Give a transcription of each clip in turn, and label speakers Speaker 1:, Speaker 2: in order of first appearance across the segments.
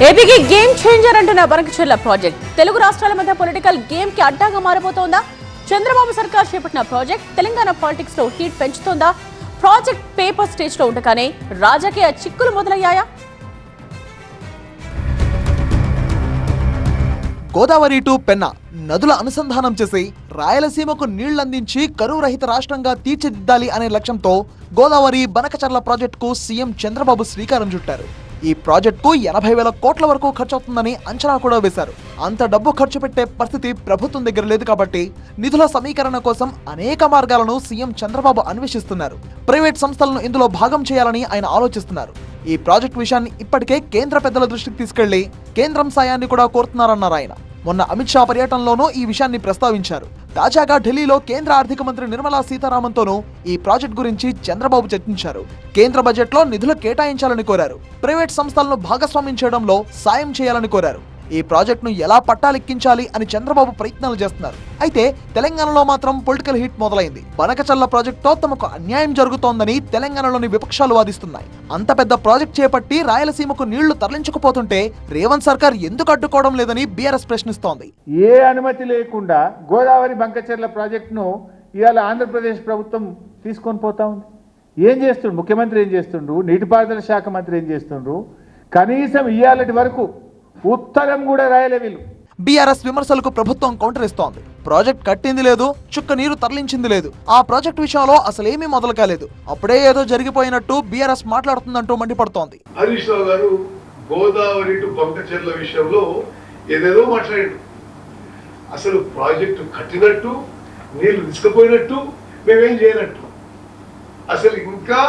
Speaker 1: ఏపీకి game changer అంటున్న Banakacherla project Telugu రాష్ట్రాల మధ్య పొలిటికల్ గేమ్ కి అడ్డాగా మారిపోతోందా? చంద్రబాబు సర్కార్ చేపట్టిన ప్రాజెక్ట్ తెలంగాణ పాలిటిక్స్ లో హీట్ పెంచుతోందా? ప్రాజెక్ట్ పేపర్ స్టేజ్ లో ఉండగానే రాజకీయ చిక్కులు మొదలయ్యాయా?
Speaker 2: గోదావరి టు పెన్నా నదుల అనుసంధానం చేసి రాయలసీమకు నీళ్లందించి కరువు రహిత రాష్ట్రంగా తీర్చిదిద్దాలి అనే లక్ష్యంతో గోదావరి బనకచెర్ల ప్రాజెక్టుకు సీఎం చంద్రబాబు శ్రీకారం చుట్టారు. ఈ ప్రాజెక్టుకు 80,000 కోట్ల వరకు ఖర్చవుతుందని అంచనా కూడా వేశారు. అంత డబ్బు ఖర్చు పెట్టే పరిస్థితి ప్రభుత్వం దగ్గర లేదు కాబట్టి నిధుల సమీకరణ కోసం అనేక మార్గాలను సీఎం చంద్రబాబు అన్వేషిస్తున్నారు. ప్రైవేట్ సంస్థలను ఇందులో భాగం చేయాలని ఆయన ఆలోచిస్తున్నారు. ఈ ప్రాజెక్టు విషయాన్ని ఇప్పటికే కేంద్ర పెద్దల దృష్టికి తీసుకెళ్లి కేంద్రం సాయాన్ని కూడా కోరుతున్నారన్నారు ఆయన. మొన్న అమిత్ షా పర్యటనలోనూ ఈ విషయాన్ని ప్రస్తావించారు. తాజాగా ఢిల్లీలో కేంద్ర ఆర్థిక మంత్రి నిర్మలా సీతారామన్తోనూ ఈ ప్రాజెక్ట్ గురించి చంద్రబాబు చర్చించారు. కేంద్ర బడ్జెట్లో నిధులు కేటాయించాలని కోరారు. ప్రైవేట్ సంస్థలను భాగస్వామ్యం చేయడంలో సాయం చేయాలని కోరారు. ఈ ప్రాజెక్టును ఎలా పట్టాలెక్కించాలి అని చంద్రబాబు ప్రయత్నాలు చేస్తున్నారు. అయితే తెలంగాణలో మాత్రం పొలిటికల్ హిట్ మొదలైంది. బనకచెర్ల ప్రాజెక్టుతో తమకు అన్యాయం జరుగుతోందని తెలంగాణలోని విపక్షాలు వాదిస్తున్నాయి. అంత పెద్ద ప్రాజెక్ట్ చేపట్టి రాయలసీమకు నీళ్లు తరలించకపోతుంటే రేవంత్ సర్కార్ ఎందుకు అడ్డుకోవడం లేదని బీఆర్ఎస్ ప్రశ్నిస్తోంది.
Speaker 3: ఏ అనుమతి లేకుండా గోదావరి బనకచెర్ల ప్రాజెక్టును ఇవాళ ఆంధ్రప్రదేశ్ ప్రభుత్వం తీసుకొని పోతా ఉంది. ఏం చేస్తుండ్రు ముఖ్యమంత్రి, ఏం చేస్తుండ్రు నీటిపారుదల శాఖ మంత్రి, ఏం చేస్తుండ్రు? కనీసం ఇవాళటి వరకు ఉత్తరం కూడా రాయలే వీళ్ళు.
Speaker 2: బీఆర్ఎస్ విమర్శలకు ప్రభుత్వం కౌంటర్ ఇస్తోంది. ప్రాజెక్ట్ కట్టింది లేదు, చుక్క నీరు తరలించింది లేదు. ఆ ప్రాజెక్ట్ విషయంలో అసలేమీ మొదలు కాలేదు. అప్పుడే ఏదో జరిగిపోయినట్టు బీఆర్ఎస్ మాట్లాడుతుందంటూ మండిపడుతోంది.
Speaker 4: హరీష్ రావు గారు గోదావరి టు బనకచెర్ల విషయంలో ఏదేదో మాట్లాడాడు. అసలు ప్రాజెక్టు కట్టినట్టు, నీళ్లు తీసుకుపోయినట్టు, మేమేం చేయనట్టు. అసలు ఇంకా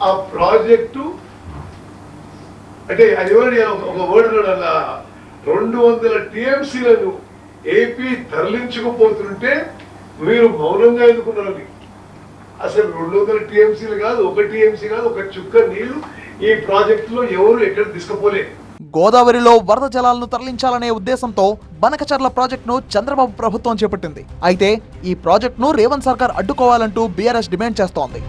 Speaker 4: ఆ ప్రాజెక్టు అంటే అది ఒక వర్డ్ 200 టీఎంసీలను ఏపీ తరలించకపోతుంటే మీరు మౌనంగా ఎందుకున్నారు? అసలు 200 టీఎంసీలు కాదు, 1 టీఎంసీ కాదు, ఒక చుక్క నీళ్లు ఈ ప్రాజెక్టులో ఎవరు ఎక్కడ తీసుకుపోలే.
Speaker 2: గోదావరిలో వరద జలాలను తరలించాలనే ఉద్దేశంతో బనకచెర్ల ప్రాజెక్టును చంద్రబాబు ప్రభుత్వం చేపట్టింది. అయితే ఈ ప్రాజెక్టును రేవంత్ సర్కార్ అడ్డుకోవాలంటూ బీఆర్ఎస్ డిమాండ్ చేస్తోంది.